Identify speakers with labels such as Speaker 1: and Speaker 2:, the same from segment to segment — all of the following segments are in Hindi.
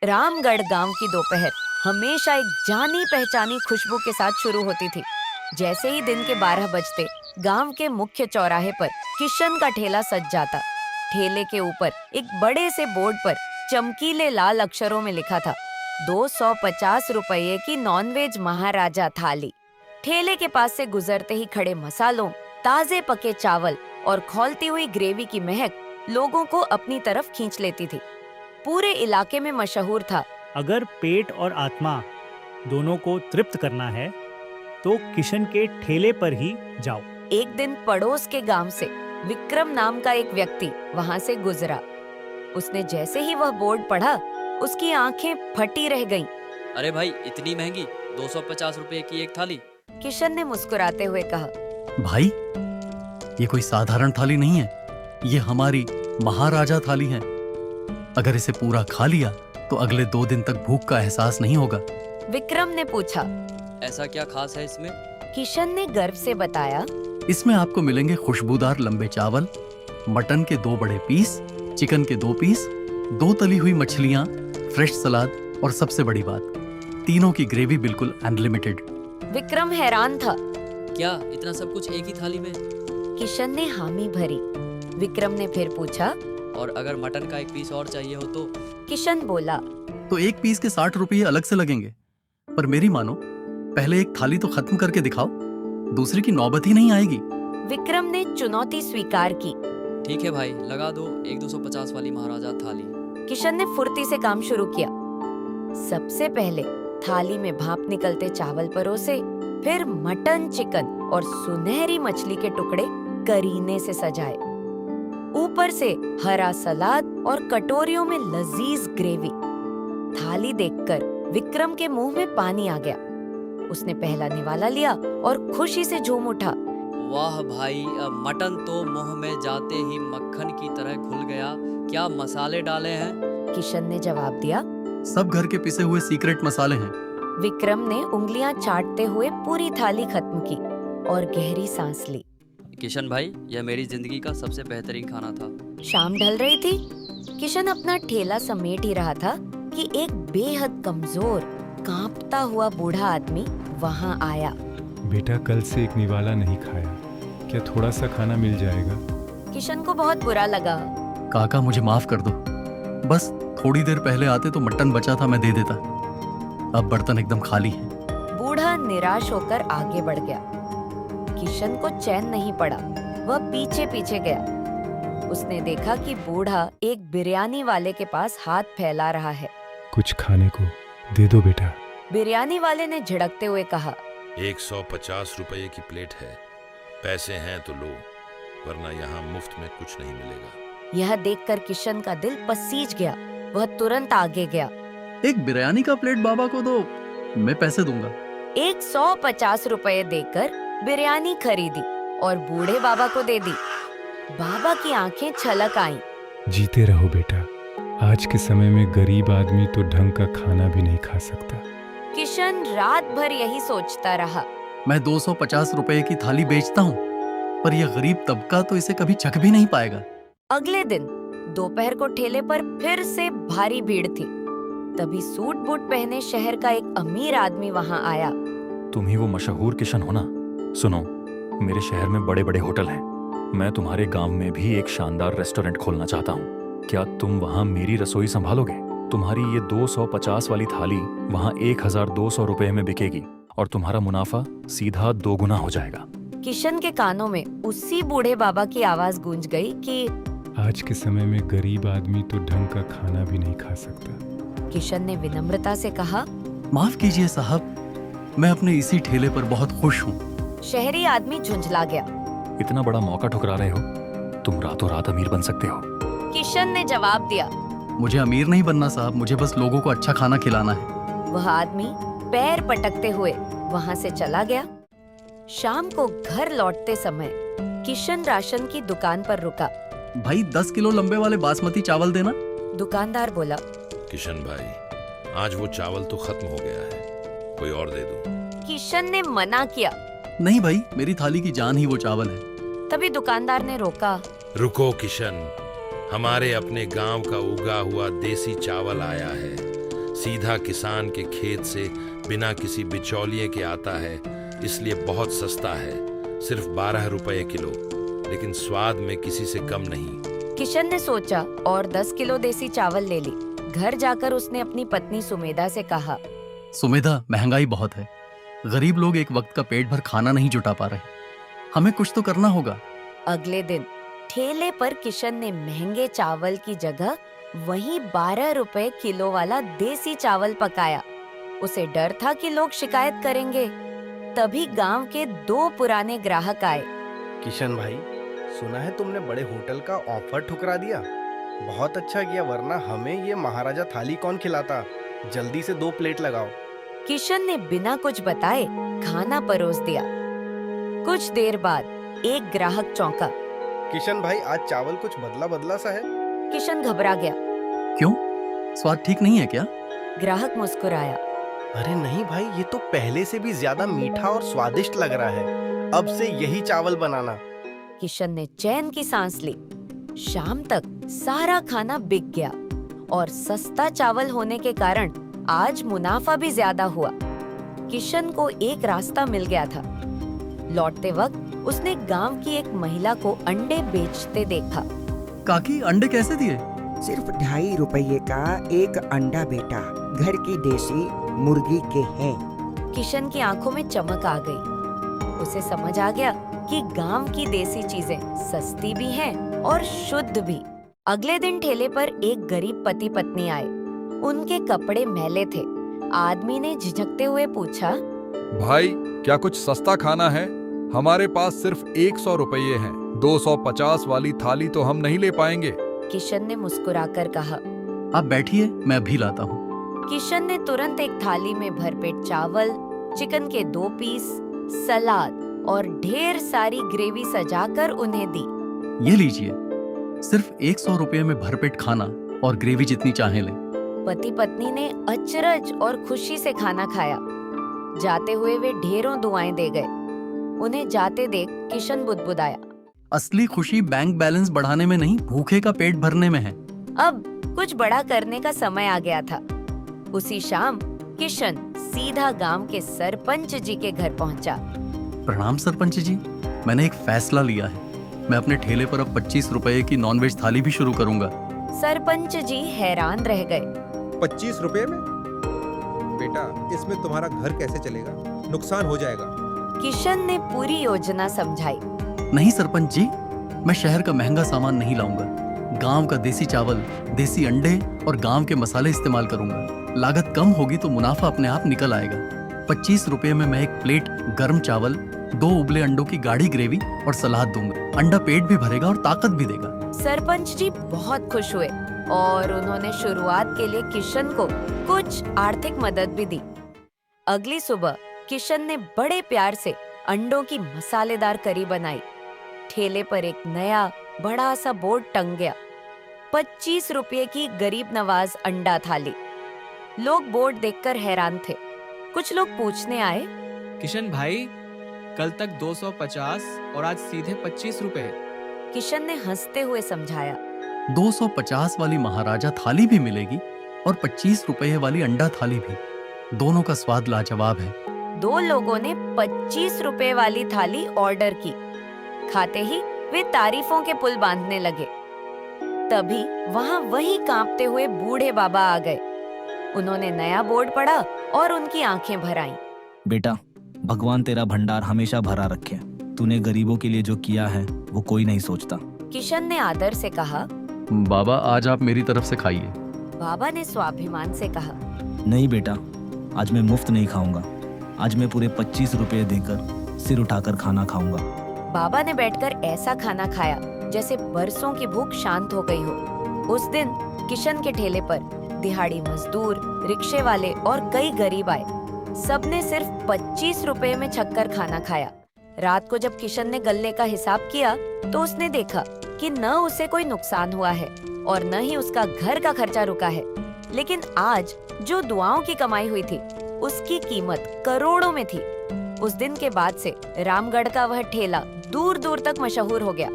Speaker 1: रामगढ़ गांव की दोपहर हमेशा एक जानी पहचानी खुशबू के साथ शुरू होती थी। जैसे ही दिन के 12 बजते गांव के मुख्य चौराहे पर किशन का ठेला सज जाता। ठेले के ऊपर एक बड़े से बोर्ड पर चमकीले लाल अक्षरों में लिखा था 250 रुपये की नॉनवेज महाराजा थाली। ठेले के पास से गुजरते ही खड़े मसालों, ताजे पके चावल और खौलती हुई ग्रेवी की महक लोगों को अपनी तरफ खींच लेती थी। पूरे इलाके में मशहूर था,
Speaker 2: अगर पेट और आत्मा दोनों को तृप्त करना है तो किशन के ठेले पर ही जाओ।
Speaker 1: एक दिन पड़ोस के गांव से विक्रम नाम का एक व्यक्ति वहां से गुजरा। उसने जैसे ही वह बोर्ड पढ़ा, उसकी आंखें फटी रह गईं।
Speaker 3: अरे भाई, इतनी महंगी 250 रुपए की एक थाली।
Speaker 1: किशन ने मुस्कुराते हुए कहा,
Speaker 4: भाई, ये कोई साधारण थाली नहीं है, ये हमारी महाराजा थाली है। अगर इसे पूरा खा लिया तो अगले 2 दिन तक भूख का एहसास नहीं होगा।
Speaker 1: विक्रम ने पूछा।
Speaker 3: ऐसा क्या खास है इसमें?
Speaker 1: किशन ने गर्व से बताया,
Speaker 4: इसमें आपको मिलेंगे खुशबूदार लंबे चावल, मटन के 2 बड़े पीस, चिकन के 2 पीस, 2 तली हुई मछलियाँ, फ्रेश सलाद और सबसे बड़ी बात, तीनों की ग्रेवी बिल्कुल अनलिमिटेड।
Speaker 1: विक्रम हैरान था।
Speaker 3: क्या इतना सब कुछ एक ही थाली में?
Speaker 1: किशन ने हामी भरी। विक्रम ने फिर पूछा,
Speaker 3: और अगर मटन का एक पीस और चाहिए हो तो?
Speaker 1: किशन बोला,
Speaker 4: तो एक पीस के 60 रुपये अलग से लगेंगे। पर मेरी मानो, पहले एक थाली तो खत्म करके दिखाओ, दूसरी की नौबत ही नहीं आएगी।
Speaker 1: विक्रम ने चुनौती स्वीकार की।
Speaker 3: ठीक है भाई, लगा दो एक 250 वाली महाराजा थाली।
Speaker 1: किशन ने फुर्ती से काम शुरू किया। सबसे पहले थाली में भाप निकलते चावल परोसे, फिर मटन, चिकन और सुनहरी मछली के टुकड़े करीने से सजाए। ऊपर से हरा सलाद और कटोरियों में लजीज ग्रेवी। थाली देखकर विक्रम के मुंह में पानी आ गया। उसने पहला निवाला लिया और खुशी से झूम उठा।
Speaker 3: वाह भाई, अब मटन तो मुंह में जाते ही मक्खन की तरह घुल गया। क्या मसाले डाले हैं?
Speaker 1: किशन ने जवाब दिया,
Speaker 4: सब घर के पिसे हुए सीक्रेट मसाले हैं।
Speaker 1: विक्रम ने उंगलियां चाटते हुए पूरी थाली खत्म की और गहरी सांस ली।
Speaker 3: किशन भाई, यह मेरी जिंदगी का सबसे बेहतरीन खाना था।
Speaker 1: शाम ढल रही थी। किशन अपना ठेला समेट ही रहा था कि एक बेहद कमजोर, कांपता हुआ बूढ़ा आदमी वहां आया।
Speaker 5: बेटा, कल से एक निवाला नहीं खाया, क्या थोड़ा सा खाना मिल जाएगा?
Speaker 1: किशन को बहुत बुरा लगा।
Speaker 4: काका, मुझे माफ कर दो, बस थोड़ी देर पहले आते तो मटन बचा था, मैं दे देता। अब बर्तन एकदम खाली है।
Speaker 1: बूढ़ा निराश होकर आगे बढ़ गया। किशन को चैन नहीं पड़ा। वह पीछे पीछे गया। उसने देखा कि बूढ़ा एक बिरयानी वाले के पास हाथ फैला रहा है।
Speaker 5: कुछ खाने को दे दो बेटा।
Speaker 1: बिरयानी वाले ने झिड़कते हुए कहा,
Speaker 6: 150 रुपये की प्लेट है, पैसे हैं तो लो, वरना यहाँ मुफ्त में कुछ नहीं मिलेगा।
Speaker 1: यह देखकर किशन का दिल पसीज गया। वह तुरंत आगे गया।
Speaker 4: एक बिरयानी का प्लेट बाबा को दो, मैं पैसे दूंगा।
Speaker 1: 150 रुपये देकर बिरयानी खरीदी और बूढ़े बाबा को दे दी। बाबा की आंखें छलक आईं।
Speaker 5: जीते रहो बेटा, आज के समय में गरीब आदमी तो ढंग का खाना भी नहीं खा सकता।
Speaker 1: किशन रात भर यही सोचता रहा।
Speaker 4: मैं 250 रुपये की थाली बेचता हूँ, पर यह गरीब तबका तो इसे कभी चख भी नहीं पाएगा।
Speaker 1: अगले दिन दोपहर को ठेले पर फिर से भारी भीड़ थी। तभी सूट बूट पहने शहर का एक अमीर आदमी वहां आया।
Speaker 7: तुम ही वो मशहूर किशन हो ना? सुनो, मेरे शहर में बड़े बड़े होटल हैं। मैं तुम्हारे गांव में भी एक शानदार रेस्टोरेंट खोलना चाहता हूँ। क्या तुम वहाँ मेरी रसोई संभालोगे? तुम्हारी ये 250 वाली थाली वहाँ 1200 रुपये में बिकेगी और तुम्हारा मुनाफा सीधा 2 गुना हो जाएगा।
Speaker 1: किशन के कानों में उसी बूढ़े बाबा की आवाज गूंज गई कि
Speaker 5: आज के समय में गरीब आदमी तो ढंग का खाना भी नहीं खा सकता।
Speaker 1: किशन ने विनम्रता से कहा,
Speaker 4: माफ कीजिए साहब, मैं अपने इसी ठेले पर बहुत खुश हूँ।
Speaker 1: शहरी आदमी झुंझला गया।
Speaker 7: इतना बड़ा मौका ठुकरा रहे हो? तुम रातों रात अमीर बन सकते हो।
Speaker 1: किशन ने जवाब दिया,
Speaker 4: मुझे अमीर नहीं बनना साहब, मुझे बस लोगों को अच्छा खाना खिलाना है।
Speaker 1: वह आदमी पैर पटकते हुए वहां से चला गया। शाम को घर लौटते समय किशन राशन की दुकान पर रुका।
Speaker 4: भाई, 10 किलो लंबे वाले बासमती चावल देना।
Speaker 1: दुकानदार बोला,
Speaker 6: किशन भाई, आज वो चावल तो खत्म हो गया है, कोई और दे दो।
Speaker 1: किशन ने मना किया।
Speaker 4: नहीं भाई, मेरी थाली की जान ही वो चावल है।
Speaker 1: तभी दुकानदार ने रोका।
Speaker 6: रुको किशन, हमारे अपने गांव का उगा हुआ देसी चावल आया है, सीधा किसान के खेत से बिना किसी बिचौलिए के आता है, इसलिए बहुत सस्ता है, सिर्फ 12 रुपए किलो, लेकिन स्वाद में किसी से कम नहीं।
Speaker 1: किशन ने सोचा और 10 किलो देसी चावल ले ली। घर जाकर उसने अपनी पत्नी सुमेधा से कहा,
Speaker 4: सुमेधा, महंगाई बहुत है, गरीब लोग एक वक्त का पेट भर खाना नहीं जुटा पा रहे, हमें कुछ तो करना होगा।
Speaker 1: अगले दिन ठेले पर किशन ने महंगे चावल की जगह वही 12 रुपए किलो वाला देसी चावल पकाया। उसे डर था कि लोग शिकायत करेंगे। तभी गांव के 2 पुराने ग्राहक आए।
Speaker 8: किशन भाई, सुना है तुमने बड़े होटल का ऑफर ठुकरा दिया। बहुत अच्छा किया, वरना हमें ये महाराजा थाली कौन खिलाता। जल्दी से 2 प्लेट लगाओ।
Speaker 1: किशन ने बिना कुछ बताए खाना परोस दिया। कुछ देर बाद एक ग्राहक चौंका।
Speaker 8: किशन भाई, आज चावल कुछ बदला बदला सा है।
Speaker 1: किशन घबरा गया।
Speaker 4: क्यों, स्वाद ठीक नहीं है क्या?
Speaker 1: ग्राहक मुस्कुराया।
Speaker 8: अरे नहीं भाई, ये तो पहले से भी ज्यादा मीठा और स्वादिष्ट लग रहा है। अब से यही चावल बनाना।
Speaker 1: किशन ने चैन की सांस ली। शाम तक सारा खाना बिक गया और सस्ता चावल होने के कारण आज मुनाफा भी ज्यादा हुआ। किशन को एक रास्ता मिल गया था। लौटते वक्त उसने गांव की एक महिला को अंडे बेचते देखा।
Speaker 4: काकी, अंडे कैसे दिए?
Speaker 9: सिर्फ 2.5 रुपये का एक अंडा बेटा, घर की देसी मुर्गी के हैं।
Speaker 1: किशन की आंखों में चमक आ गई। उसे समझ आ गया कि गांव की देसी चीजें सस्ती भी हैं और शुद्ध भी। अगले दिन ठेले पर एक गरीब पति पत्नी आए। उनके कपड़े मैले थे। आदमी ने झिझकते हुए पूछा,
Speaker 10: भाई, क्या कुछ सस्ता खाना है? हमारे पास सिर्फ 100 रुपये हैं। 250 वाली थाली तो हम नहीं ले पाएंगे।
Speaker 1: किशन ने मुस्कुराकर कहा।
Speaker 4: आप बैठिए, मैं अभी लाता हूँ।
Speaker 1: किशन ने तुरंत एक थाली में भरपेट चावल, चिकन के 2 पीस, सलाद और ढेर सारी ग्रेवी सजाकर उन्हें दी।
Speaker 4: ये लीजिए, सिर्फ 100 रुपये में भरपेट खाना और ग्रेवी जितनी चाहे लें।
Speaker 1: पति पत्नी ने अचरज और खुशी से खाना खाया। जाते हुए वे ढेरों दुआएं दे गए। उन्हें जाते देख किशन बुदबुदाया।
Speaker 4: असली खुशी बैंक बैलेंस बढ़ाने में नहीं, भूखे का पेट भरने में है।
Speaker 1: अब कुछ बड़ा करने का समय आ गया था। उसी शाम किशन सीधा गांव के सरपंच जी के घर पहुंचा।
Speaker 4: प्रणाम सरपंच जी, मैंने एक फैसला लिया है। मैं अपने ठेले पर अब 25 रुपए की नॉनवेज थाली भी शुरू करूंगा।
Speaker 1: सरपंच जी हैरान रह गए।
Speaker 11: 25 रुपए में? बेटा, इसमें तुम्हारा घर कैसे चलेगा? नुकसान हो जाएगा।
Speaker 1: किशन ने पूरी योजना समझाई।
Speaker 4: नहीं सरपंच जी, मैं शहर का महंगा सामान नहीं लाऊंगा। गांव का देसी चावल, देसी अंडे और गांव के मसाले इस्तेमाल करूंगा। लागत कम होगी तो मुनाफा अपने आप निकल आएगा। 25 रुपए में मैं एक प्लेट गर्म चावल, 2 उबले अंडों की गाढ़ी ग्रेवी और सलाद दूंगा। अंडा पेट भी भरेगा और ताकत भी देगा।
Speaker 1: सरपंच जी बहुत खुश हुए और उन्होंने शुरुआत के लिए किशन को कुछ आर्थिक मदद भी दी। अगली सुबह किशन ने बड़े प्यार से अंडों की मसालेदार करी बनाई। ठेले पर एक नया बड़ा सा बोर्ड टंग गया, 25 रुपये की गरीब नवाज अंडा थाली। लोग बोर्ड देखकर हैरान थे। कुछ लोग पूछने आए,
Speaker 12: किशन भाई, कल तक 250 और आज सीधे 25 रुपए।
Speaker 1: किशन ने हंसते हुए समझाया,
Speaker 4: 250 वाली महाराजा थाली भी मिलेगी और 25 रुपये वाली अंडा थाली भी। दोनों का स्वाद लाजवाब है।
Speaker 1: 2 लोगों ने 25 रुपए वाली थाली ऑर्डर की। खाते ही वे तारीफों के पुल बांधने लगे। तभी वहाँ वही कांपते हुए बूढ़े बाबा आ गए। उन्होंने नया बोर्ड पढ़ा और उनकी आंखें भर आईं।
Speaker 13: बेटा, भगवान तेरा भंडार हमेशा भरा रखे। तूने गरीबों के लिए जो किया है वो कोई नहीं सोचता।
Speaker 1: किशन ने आदर से कहा,
Speaker 4: बाबा, आज आप मेरी तरफ से खाइए।
Speaker 1: बाबा ने स्वाभिमान से कहा,
Speaker 13: नहीं बेटा, आज मैं मुफ्त नहीं खाऊंगा। आज मैं पूरे 25 रुपए देकर सिर उठाकर खाना खाऊंगा।
Speaker 1: बाबा ने बैठकर ऐसा खाना खाया जैसे बरसों की भूख शांत हो गई हो। उस दिन किशन के ठेले पर दिहाड़ी मजदूर, रिक्शे वाले और कई गरीब आए। सबने सिर्फ 25 रुपए में छक्कर खाना खाया। रात को जब किशन ने गल्ले का हिसाब किया तो उसने देखा कि न उसे कोई नुकसान हुआ है और न ही उसका घर का खर्चा रुका है। लेकिन आज जो दुआओं की कमाई हुई थी उसकी कीमत करोड़ों में थी। उस दिन के बाद से रामगढ़ का वह ठेला दूर दूर तक मशहूर हो गया।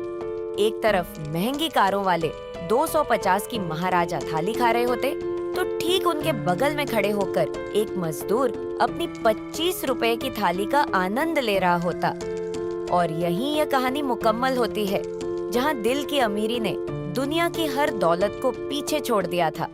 Speaker 1: एक तरफ महंगी कारों वाले 250 की महाराजा थाली खा रहे होते तो ठीक उनके बगल में खड़े होकर एक मजदूर अपनी 25 रुपए की थाली का आनंद ले रहा होता। और यहीं यह कहानी मुकम्मल होती है, जहाँ दिल की अमीरी ने दुनिया की हर दौलत को पीछे छोड़ दिया था।